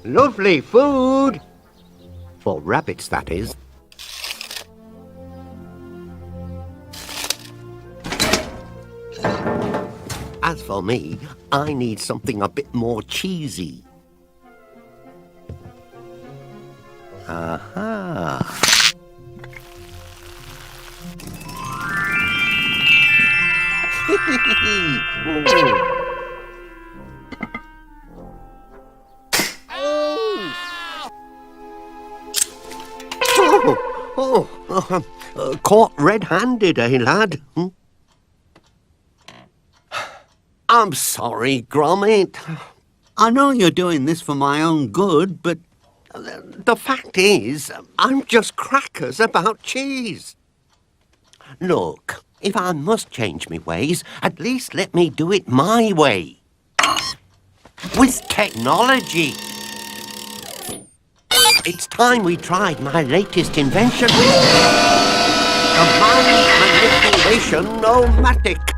Lovely food. For rabbits, that is. As for me, I need something a bit more cheesy. Aha. Caught red-handed, eh, lad? I'm sorry, Gromit. I know you're doing this for my own good, but... The fact is, I'm just crackers about cheese. Look, if I must change me ways, at least let me do it my way. With technology. It's time we tried my latest invention. The mind manipulation-o-matic.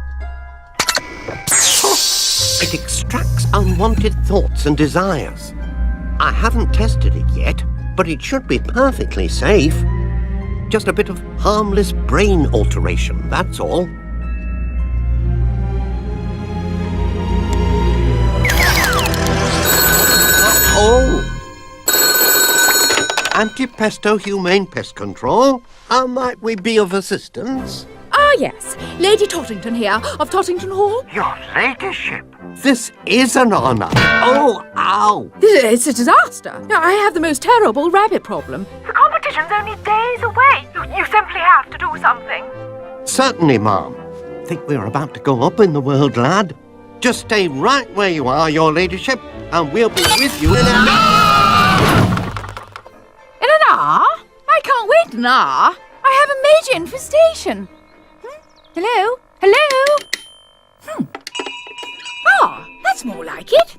It extracts unwanted thoughts and desires. I haven't tested it yet, but it should be perfectly safe. Just a bit of harmless brain alteration, that's all. Oh! Anti-pesto humane pest control. How might we be of assistance? Ah, yes. Lady Tottington here, of Tottington Hall. Your ladyship. This is an honour. Oh, ow. It's a disaster. I have the most terrible rabbit problem. The competition's only days away. You simply have to do something. Certainly, ma'am. Think we're about to go up in the world, lad. Just stay right where you are, your ladyship, and we'll be with you in an hour. In an hour? I can't wait an hour. I have a major infestation. Hello? Hello? Ah, that's more like it.